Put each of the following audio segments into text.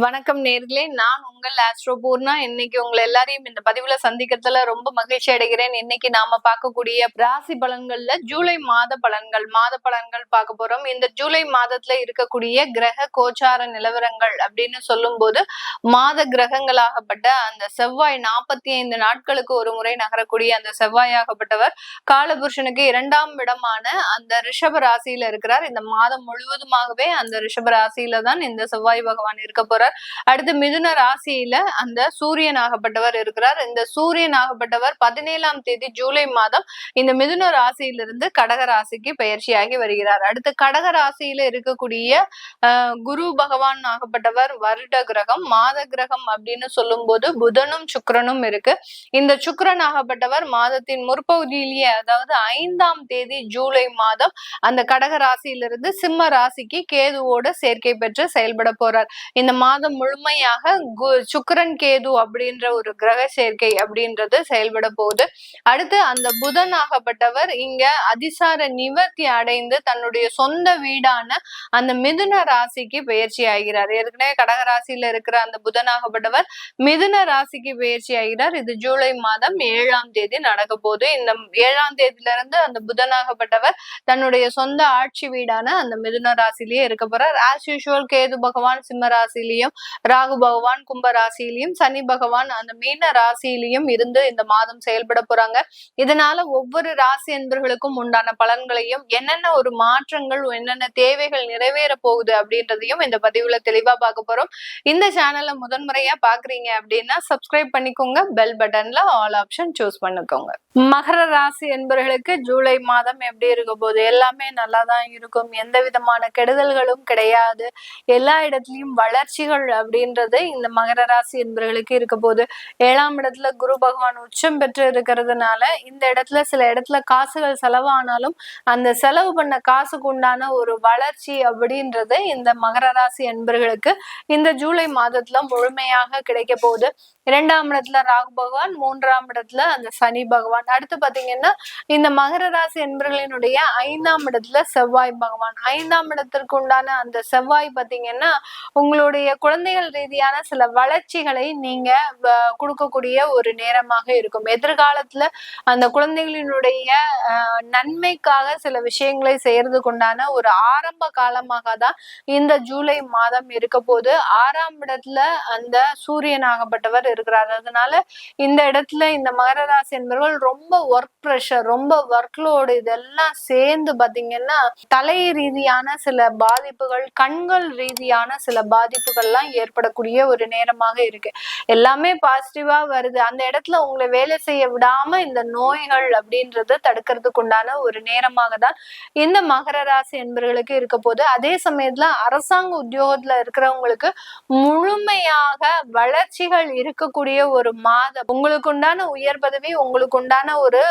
வணக்கம் நேர்களே, நான் உங்கள் ஆஸ்ட்ரோ பூர்ணா. இன்னைக்கு உங்களை எல்லாரையும் இந்த பதிவுல சந்திக்கிறதுல ரொம்ப மகிழ்ச்சி அடைகிறேன். இன்னைக்கு நாம பார்க்கக்கூடிய ராசி பலன்கள்ல ஜூலை மாத பலன்கள் பார்க்க போறோம். இந்த ஜூலை மாதத்துல இருக்கக்கூடிய கிரக கோச்சார நிலவரங்கள் அப்படின்னு சொல்லும் போது மாத கிரகங்களாகப்பட்ட அந்த செவ்வாய் 45 நாட்களுக்கு ஒரு முறை நகரக்கூடிய அந்த செவ்வாயாகப்பட்டவர் காலபுருஷனுக்கு 2ஆம் இடமான அந்த ரிஷப ராசியில இருக்கிறார். இந்த மாதம் முழுவதுமாகவே அந்த ரிஷப ராசியில தான் இந்த செவ்வாய் பகவான் இருக்க போறார். அடுத்து மிதுன ராசியில அந்த சூரியன் ஆகப்பட்டவர் இருக்கிறார். இந்த சூரியன் ஆகப்பட்டவர் 17ஆம் தேதி ஜூலை மாதம் இந்த மிதுன ராசியிலிருந்து கடக ராசிக்கு பயிற்சியாகி வருகிறார். அடுத்து கடக ராசியில இருக்கக்கூடிய குரு பகவான் ஆகப்பட்டவர் வருட கிரகம், மாத கிரகம் அப்படின்னு சொல்லும் போது புதனும் சுக்கிரனும் இருக்கு. இந்த சுக்கிரன் ஆகப்பட்டவர் மாதத்தின் முற்பகுதியிலேயே, அதாவது 5ஆம் தேதி ஜூலை மாதம் அந்த கடக ராசியிலிருந்து சிம்ம ராசிக்கு கேதுவோட சேர்க்கை பெற்று செயல்பட போறார். இந்த மாதம் முழுமையாக சுக்கிரன் கேது அப்படின்ற ஒரு கிரக சேர்க்கை அப்படின்றது செயல்பட போகுது. அடுத்து அந்த புதன் ஆகப்பட்டவர் இங்க அதிசார நிவர்த்தி அடைந்து தன்னுடைய சொந்த வீடான அந்த மிதுன ராசிக்கு பயிற்சி ஆகிறார். ஏற்கனவே கடக ராசியில இருக்கிற அந்த புதனாகப்பட்டவர் மிதுன ராசிக்கு பயிற்சி ஆகிறார். இது ஜூலை மாதம் 7ஆம் தேதி நடக்க போகுது. இந்த 7ஆம் தேதியில இருந்து அந்த புதனாகப்பட்டவர் தன்னுடைய சொந்த ஆட்சி வீடான அந்த மிதுன ராசிலேயே இருக்க போறார். ஆஸ் யூசுவல் கேது பகவான் சிம்ம ராசியிலையும், ராகு பகவான் கும்ப ராசியிலையும், சனி பகவான் அந்த மீன ராசியிலையும் இருந்து இந்த மாதம் செயல்பட போறாங்க. இதனால ஒவ்வொரு ராசி என்பர்களுக்கும் உண்டான பலன்களையும், என்னென்ன ஒரு மாற்றங்கள், என்னென்ன தேவைகள் நிறைவேற போகுது அப்படின்றதையும் இந்த பதிவுல தெளிவா பார்க்க போறோம். இந்த சேனலை முதன்முறையா பாக்குறீங்க அப்படின்னா சப்ஸ்கிரைப் பண்ணிக்கோங்க. பெல் பட்டன்ல ஆல் ஆப்ஷன் சூஸ் பண்ணிக்கோங்க. மகர ராசி என்பவர்களுக்கு ஜூலை மாதம் எப்படி இருக்க போகுது? எல்லாமே நல்லா தான் இருக்கும். எந்த விதமான கெடுதல்களும் கிடையாது. எல்லா இடத்துலயும் வளர்ச்சிகள் அப்படின்றது இந்த மகர ராசி என்பவர்களுக்கு இருக்க போகுது. 7ஆம் இடத்துல குரு பகவான் உச்சம் பெற்று இருக்கிறதுனால இந்த இடத்துல சில இடத்துல காசுகள் செலவானாலும் அந்த செலவு பண்ண காசுக்கு உண்டான ஒரு வளர்ச்சி அப்படின்றது இந்த மகர ராசி என்பவர்களுக்கு இந்த ஜூலை மாதத்துல முழுமையாக கிடைக்க போகுது. 2ஆம் இடத்துல ராகு பகவான், 3ஆம் இடத்துல அந்த சனி பகவான். அடுத்து பாத்தீங்கன்னா இந்த மகர ராசி என்பவர்களினுடைய 5ஆம் இடத்துல செவ்வாய் பகவான். 5ஆம் இடத்திற்கு உண்டான அந்த செவ்வாய் பாத்தீங்கன்னா உங்களுடைய குழந்தைகள் ரீதியான சில வளர்ச்சிகளை நீங்க கொடுக்கக்கூடிய ஒரு நேரமாக இருக்கும். எதிர்காலத்துல அந்த குழந்தைகளினுடைய நன்மைக்காக சில விஷயங்களை செய்யறதுக்கு உண்டான ஒரு ஆரம்ப காலமாக தான் இந்த ஜூலை மாதம் இருக்க போது. 6ஆம் இடத்துல அந்த சூரியனாகப்பட்டவர் இருக்கிறார். அதனால இந்த இடத்துல இந்த மகர ராசி என்பவர்கள் ரொம்ப ஒர்க் ப்ரெஷர், ரொம்ப ஒர்க் லோடு இதெல்லாம் சேர்ந்து பாத்தீங்கன்னா தலை ரீதியான சில பாதிப்புகள், கண்கள் ரீதியான சில பாதிப்புகள்லாம் ஏற்படக்கூடிய ஒரு நேரமாக இருக்கு. எல்லாமே பாசிட்டிவா வருது. அந்த இடத்துல உங்களை வேலை செய்ய விடாம இந்த நோய்கள் அப்படின்றது தடுக்கிறதுக்கு உண்டான ஒரு நேரமாக தான் இந்த மகர ராசி என்பவர்களுக்கு இருக்க போது. அதே சமயத்துல அரசாங்க உத்தியோகத்துல இருக்கிறவங்களுக்கு முழுமையாக வளர்ச்சிகள் இருக்கக்கூடிய ஒரு மாதம். உங்களுக்கு உண்டான உயர் பதவி, உங்களுக்கு உண்டான ஒரு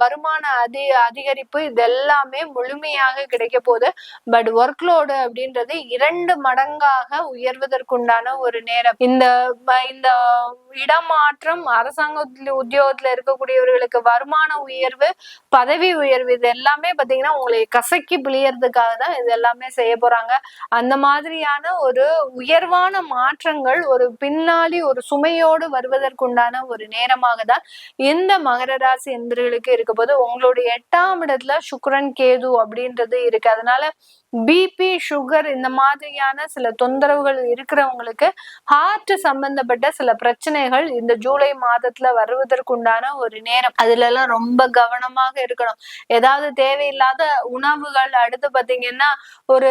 வருமான அதிகரிப்பு இதெல்லாமே முழுமையாக கிடைக்க போகுது. பட் ஒர்க் லோடு அப்படின்றது 2 மடங்காக உயர்வதற்குண்டான ஒரு நேரம். இந்த இடமாற்றம், அரசாங்க உத்தியோகத்துல இருக்கக்கூடியவர்களுக்கு வருமான உயர்வு, பதவி உயர்வு இது எல்லாமே பாத்தீங்கன்னா உங்களை கசக்கி பிழியறதுக்காக தான் இது எல்லாமே செய்ய போறாங்க. அந்த மாதிரியான ஒரு உயர்வான மாற்றங்கள் ஒரு பின்னாடி ஒரு சுமையோடு வருவதற்குண்டான ஒரு நேரமாக தான் இந்த மகர ராசி என்பவர்களுக்கு இருக்க போது. உங்களுடைய 8ஆம் இடத்துல சுக்கிரன் கேது அப்படின்றது இருக்கு. அதனால பிபி, சுகர் இந்த மாதிரியான சில தொந்தரவுகள் இருக்கிறவங்களுக்கு ஹார்ட் சம்பந்தப்பட்ட சில பிரச்சனைகள் இந்த ஜூலை மாதத்துல வருவதற்குண்டான ஒரு நேரம். அதுல எல்லாம் ரொம்ப கவனமாக இருக்கணும். ஏதாவது தேவையில்லாத உணவுகள், அடுத்து பாத்தீங்கன்னா ஒரு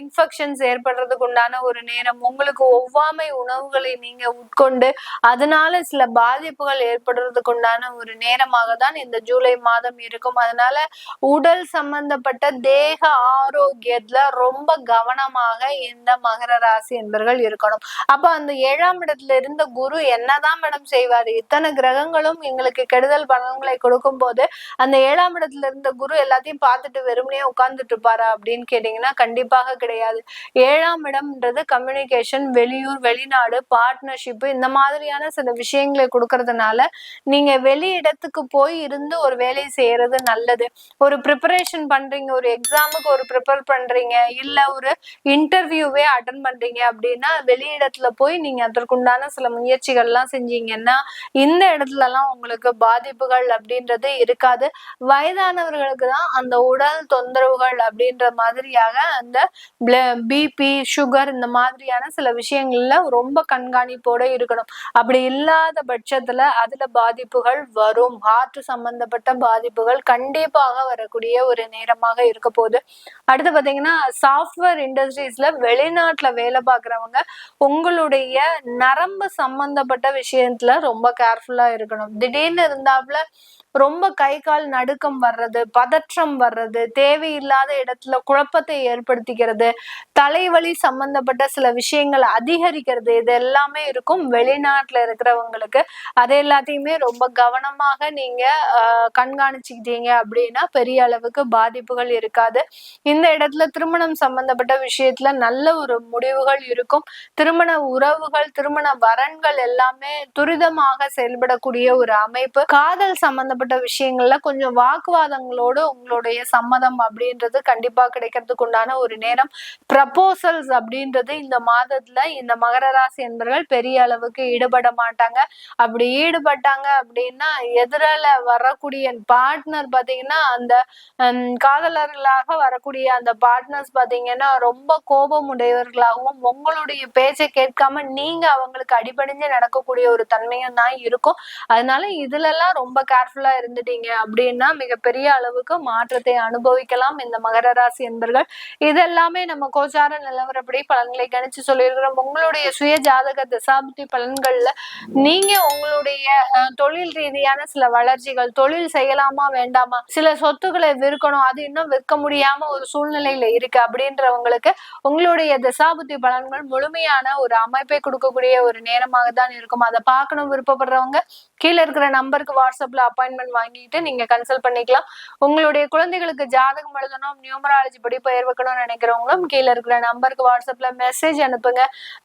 இன்ஃபெக்ஷன்ஸ் ஏற்படுறதுக்கு உண்டான ஒரு நேரம். உங்களுக்கு ஒவ்வாமை உணவுகளை நீங்க உட்கொண்டு அதனால சில பாதிப்புகள் ஏற்படுறதுக்கு உண்டான ஒரு நேரமாக தான் இந்த ஜூலை மாதம் இருக்கும். அதனால உடல் சம்பந்தப்பட்ட தேக ஆரோக்கியத்துல ரொம்ப கவனமாக இந்த மகர ராசி என்பவர்கள் இருக்கணும். அப்ப அந்த 7ஆம் இடத்துல இருந்த குரு என்னதான் மேடம் செய்வாரு? இத்தனை கிரகங்களும் எங்களுக்கு கெடுதல் பலன்களை கொடுக்கும் போது அந்த 7ஆம் இடத்துல இருந்த குரு எல்லாத்தையும் பார்த்துட்டு வெறுமனே உட்கார்ந்துட்டு இருப்பாரா அப்படின்னு கேட்டீங்கன்னா கண்டிப்பாக கிடையாது. 7ஆம் இடம்ன்றது கம்யூனிகேஷன், வெளியூர், வெளிநாடு, பார்ட்னர்ஷிப் இந்த மாதிரியான சில விஷயங்களை கொடுக்கறதுனால நீங்க வெளி இடத்துக்கு போய் இருந்து ஒரு வேலை செய்யறது நல்லது. ஒரு ப்ரிப்பரேஷன் பண்றீங்க, ஒரு எக்ஸாமுக்கு ஒரு ப்ரிப்பேர் பண்றீங்க, இல்ல ஒரு இன்டர்வியூவே அட்டன் பண்றீங்க அப்படின்னா வெளியிடத்துல போய் நீங்க அதற்குண்டான சில முயற்சிகள் எல்லாம் செஞ்சீங்கன்னா இந்த இடத்துல எல்லாம் உங்களுக்கு பாதிப்புகள் அப்படின்றது இருக்காது. வயதானவர்களுக்கு தான் அந்த உடல் தொந்தரவுகள் அப்படின்ற மாதிரியாக அந்த பிபி சுகர் இந்த மாதிரியான சில விஷயங்கள்ல ரொம்ப கண்காணிப்போட இருக்கணும். அப்படி இல்லாத பட்சத்துல அதுல பாதிப்புகள் வரும். ஹார்ட் சம்பந்தப்பட்ட பாதிப்புகள் கண்டிப்பாக வரக்கூடிய ஒரு நேரமாக இருக்க போகுது. அடுத்து பாத்தீங்கன்னா சாஃப்ட்வேர் இண்டஸ்ட்ரீஸ்ல வெளிநாட்டுல வேலை பார்க்கறவங்க உங்களுடைய நரம்பு சம்பந்தப்பட்ட விஷயத்துல ரொம்ப கேர்ஃபுல்லா இருக்கணும். திடீர்னு இருந்தாப்புல ரொம்ப கை கால் நடுக்கம் வர்றது, பதற்றம் வர்றது, தேவையில்லாத இடத்துல குழப்பத்தை ஏற்படுத்திக்கிறது, தலைவலி சம்பந்தப்பட்ட சில விஷயங்கள் அதிகரிக்கிறது, இது எல்லாமே இருக்கும் வெளிநாட்டுல இருக்கிறவங்களுக்கு. அது எல்லாத்தையுமே ரொம்ப கவனமாக நீங்க கண்காணிச்சுக்கிட்டீங்க அப்படின்னா பெரிய அளவுக்கு பாதிப்புகள் இருக்காது. இந்த இடத்துல திருமணம் சம்பந்தப்பட்ட விஷயத்துல நல்ல ஒரு முடிவுகள் இருக்கும். திருமண உறவுகள், திருமண வரன்கள் எல்லாமே துரிதமாக செயல்படக்கூடிய ஒரு அமைப்பு. காதல் சம்பந்தப்பட்ட விஷயங்கள்ல கொஞ்சம் வாக்குவாதங்களோடு உங்களுடைய சம்மதம் அப்படின்றது கண்டிப்பா கிடைக்கிறதுக்கு உண்டான ஒரு நேரம். ப்ரப்போசல்ஸ் அப்படின்றது இந்த மாதத்துல இந்த மகர ராசி என்பவர்கள் பெரிய அளவுக்கு ஈடுபட மாட்டாங்க. அப்படி ஈடுபட்டாங்க அப்படின்னா எதிரால வரக்கூடிய பார்ட்னர் பாத்தீங்கன்னா அந்த காதலர்களாக வரக்கூடிய அந்த பார்ட்னர்ஸ் பாத்தீங்கன்னா ரொம்ப கோபம் உடையவர்களாகவும் உங்களுடைய பேச்சை கேட்காம நீங்க அவங்களுக்கு அடிபணிஞ்சு நடக்கக்கூடிய ஒரு தன்மையும் தான் இருக்கும். அதனால இதுல எல்லாம் ரொம்ப கேர்ஃபுல்லா இருந்துட்டீங்க அப்படின்னா மிகப்பெரிய அளவுக்கு மாற்றத்தை அனுபவிக்கலாம் இந்த மகர ராசி என்பர்கள். இதெல்லாமே நம்ம கோச்சார நிலவரப்படி பலன்களை கணிச்சு சொல்லியிருக்கிறோம். உங்களுடைய சுய ஜாதக தசாபுத்தி பலன்கள்ல நீங்க உங்களுடைய தொழில் ரீதியான சில வளர்ச்சிகள், தொழில் செய்யலாமா வேண்டாமா, சில சொத்துக்களை விற்கணும், அது இன்னும் விற்க முடியாம ஒரு சூழ்நிலையில இருக்கு அப்படின்றவங்களுக்கு உங்களுடைய தசாபுத்தி பலன்கள் முழுமையான ஒரு அமைப்பை கொடுக்கக்கூடிய ஒரு நேரமாக தான் இருக்கும். அதை பார்க்கணும் விருப்பப்படுறவங்க கீழே இருக்கிற நம்பருக்கு வாட்ஸ்அப்ல அப்பாயின்மெண்ட் வாங்கிட்டு நீங்க கன்சல்ட் பண்ணிக்கலாம். உங்களுடைய குழந்தைகளுக்கு ஜாதகம் எழுதணும், நியூமராலஜி படி பெயர் வைக்கணும்னு நினைக்கிறவங்களும் கீழே இருக்கிற நம்பருக்கு வாட்ஸ்அப்ல மெசேஜ் அனுப்புங்க.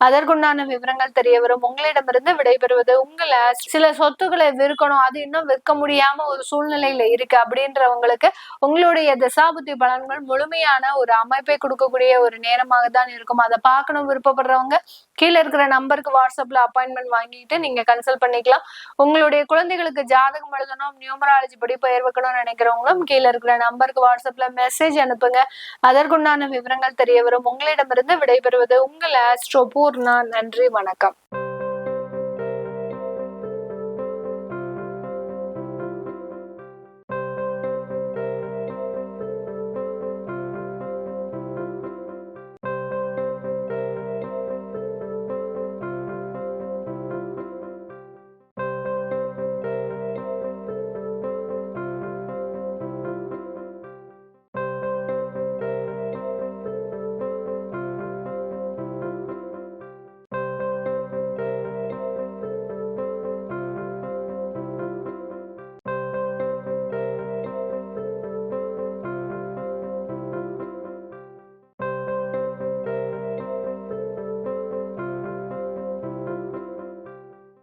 அதற்குண்டான விவரங்கள் தெரிய வரும். உங்களிடமிருந்து விடைபெறுவது உங்களை. சில சொத்துக்களை விற்கணும், அது இன்னும் விற்க முடியாம ஒரு சூழ்நிலையில இருக்கு அப்படின்றவங்களுக்கு உங்களுடைய தசாபுத்தி பலன்கள் முழுமையான ஒரு அமைப்பை கொடுக்கக்கூடிய ஒரு நேரமாக தான் இருக்கும். அதை பார்க்கணும் விருப்பப்படுறவங்க கீழே இருக்கிற நம்பருக்கு வாட்ஸ்அப்ல அப்பாயின்மெண்ட் வாங்கிட்டு நீங்க கன்சல்ட் பண்ணிக்கலாம். உங்களுடைய குழந்தைகளுக்கு ஜாதகம் எழுதணும், நியூமராலஜி படி பெயர் வைக்கணும்னு நினைக்கிறவங்களும் கீழே இருக்கிற நம்பருக்கு வாட்ஸ்அப்ல மெசேஜ் அனுப்புங்க. அதற்குண்டான விவரங்கள் தெரிய வரும். உங்களிடமிருந்து விடைபெறுவது உங்கள் ஆஸ்ட்ரோ பூர்ணா. நன்றி, வணக்கம்.